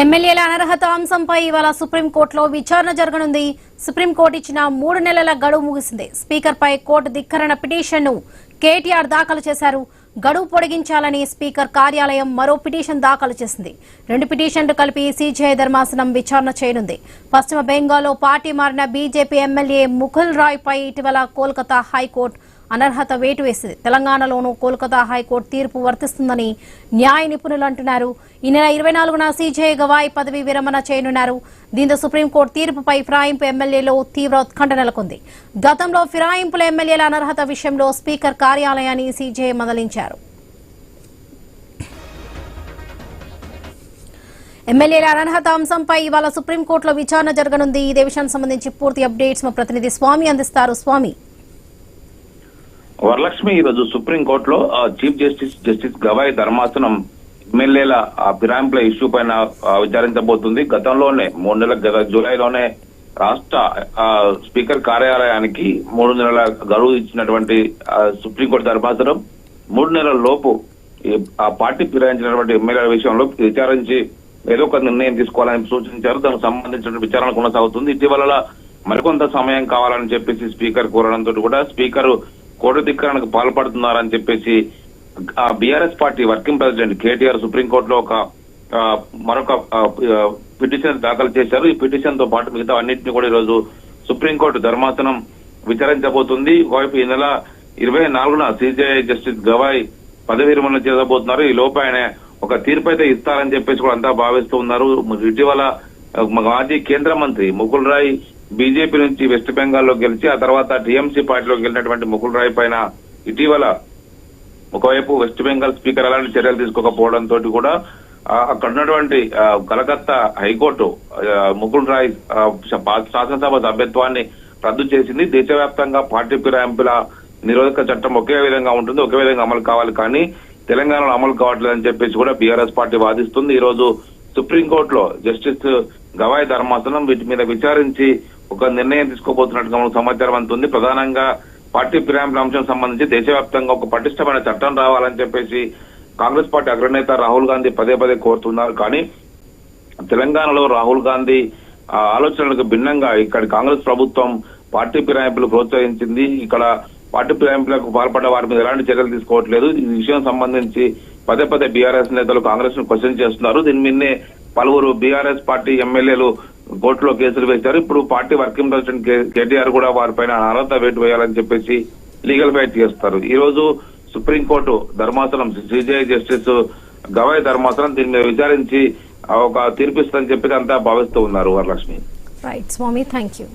ఎమ్మెల్యేల అనర్హత అంశంపై ఇవాళ సుప్రీంకోర్టులో విచారణ జరగనుంది. సుప్రీంకోర్టు ఇచ్చిన 3 నెలల గడువు ముగిసింది. స్పీకర్పై కోర్టు ధిక్కరణ పిటిషన్ను కేటీఆర్ దాఖలు చేశారు. గడువు పొడిగించాలని స్పీకర్ కార్యాలయం మరో పిటిషన్ దాఖలు చేసింది. 2 పిటిషన్లు కలిపి సీజేఐ ధర్మాసనం విచారణ చేయనుంది. పశ్చిమ బెంగాల్లో పార్టీ మారిన బీజేపీ ఎమ్మెల్యే ముకుల్ రాయ్ పై ఇటీవల కోల్కతా హైకోర్టు అనర్హత వేటు వేసింది. తెలంగాణలోనూ కోల్కతా హైకోర్టు తీర్పు వర్తిస్తుందని న్యాయ నిపుణులు అంటున్నారు. ఈ నెల 24న సీజేఐ గవాయ్ పదవి విరమణ చేయనున్నారు. దీంతో సుప్రీంకోర్టు తీర్పుపై ఫిరాయింపు ఎమ్మెల్యేలో తీవ్ర ఉత్కంఠ నెలకొంది. గతంలో ఫిరాయింపుల ఎమ్మెల్యేల అనర్హత విషయంలో స్పీకర్ కార్యాలయాన్ని సీజేఐ మందలించారు. ఎమ్మెల్యేల అనర్హత అంశంపై ఇవాళ సుప్రీంకోర్టులో విచారణ జరగనుంది. ఇదే విషయానికి సంబంధించి పూర్తి అప్డేట్స్ మా ప్రతినిధి స్వామి అందిస్తారు. స్వామి, వరలక్ష్మి, ఈరోజు సుప్రీంకోర్టులో చీఫ్ జస్టిస్ గవాయ్ ధర్మాసనం ఎమ్మెల్యేల ఫిరాయింపుల ఇష్యూ పైన విచారించబోతుంది. గతంలోనే 3 నెలల జూలైలోనే రాష్ట్ర స్పీకర్ కార్యాలయానికి 3 నెలల గడువు ఇచ్చినటువంటి సుప్రీంకోర్టు ధర్మాసనం 3 నెలల లోపు ఆ పార్టీ ఫిరాయించినటువంటి ఎమ్మెల్యేల విషయంలో విచారించి ఏదో ఒక నిర్ణయం తీసుకోవాలని సూచించారు. దానికి సంబంధించిన విచారణ కొనసాగుతుంది. ఇటీవల మరికొంత సమయం కావాలని చెప్పేసి స్పీకర్ కోరడంతో కూడా స్పీకర్ కోర్టు ధిక్కరణకు పాల్పడుతున్నారని చెప్పేసి BRS party working president KTR సుప్రీంకోర్టులో మరొక పిటిషన్ దాఖలు చేశారు. ఈ పిటిషన్ తో పాటు మిగతా అన్నింటినీ కూడా ఈరోజు సుప్రీంకోర్టు ధర్మాసనం విచారించబోతుంది. ఒకవైపు ఈ నెల 24న సీజేఐ జస్టిస్ గవాయ్ పదవి విరమణ చేయబోతున్నారు. ఈ లోపు ఆయన ఒక తీర్పు అయితే ఇస్తారని చెప్పేసి కూడా అంతా భావిస్తూ ఉన్నారు. ఇటీవల మాజీ కేంద్ర మంత్రి ముకుల్ రాయ్ బీజేపీ నుంచి వెస్ట్ బెంగాల్లో గెలిచి ఆ తర్వాత టీఎంసీ పార్టీలోకి వెళ్ళినటువంటి ముకుల్ రాయ్ పైన ఇటీవల ఒకవైపు వెస్ట్ బెంగాల్ స్పీకర్ అలాంటి చర్యలు తీసుకోకపోవడంతో కూడా అక్కడ ఉన్నటువంటి కలకత్తా హైకోర్టు ముకుల్ రాయ్ శాసనసభ సభ్యత్వాన్ని రద్దు చేసింది. దేశవ్యాప్తంగా పార్టీ ఫిరాయింపుల నిరోధక చట్టం ఒకే విధంగా ఉంటుంది, ఒకే విధంగా అమలు కావాలి, కానీ తెలంగాణలో అమలు కావట్లేదని చెప్పేసి కూడా బీఆర్ఎస్ పార్టీ వాదిస్తుంది. ఈ రోజు సుప్రీంకోర్టులో జస్టిస్ గవాయ్ ధర్మాసనం వీటి మీద విచారించి ఒక నిర్ణయం తీసుకోబోతున్నట్టుగా మనకు సమాచారం అందుతుంది. ప్రధానంగా పార్టీ ఫిరాయింపుల అంశం సంబంధించి దేశవ్యాప్తంగా ఒక పటిష్టమైన చట్టం రావాలని చెప్పేసి కాంగ్రెస్ పార్టీ అగ్రనేత రాహుల్ గాంధీ పదే పదే కోరుతున్నారు. కానీ తెలంగాణలో రాహుల్ గాంధీ ఆలోచనలకు భిన్నంగా ఇక్కడ కాంగ్రెస్ ప్రభుత్వం పార్టీ ఫిరాయింపులు ప్రోత్సహించింది. ఇక్కడ పార్టీ ఫిరాయింపులకు పాల్పడ్డ వారి మీద ఎలాంటి చర్యలు తీసుకోవట్లేదు. ఈ విషయం సంబంధించి పదే పదే బీఆర్ఎస్ నేతలు కాంగ్రెస్ ను క్వశ్చన్ చేస్తున్నారు. దీని మీదనే పలువురు బీఆర్ఎస్ పార్టీ ఎమ్మెల్యేలు కోర్టులో కేసులు వేశారు. ఇప్పుడు పార్టీ వర్కింగ్ ప్రెసిడెంట్ కేటీఆర్ కూడా వారిపైన అనర్హత వేటు వేయాలని చెప్పేసి లీగల్ ఫైట్ చేస్తారు. ఈ రోజు సుప్రీంకోర్టు ధర్మాసనం సీజేఐ జస్టిస్ గవాయ్ ధర్మాసనం దీని మీద విచారించి ఒక తీర్పిస్తుందని చెప్పి అంతా భావిస్తూ ఉన్నారు. వరలక్ష్మి. రైట్ స్వామి, థ్యాంక్ యూ.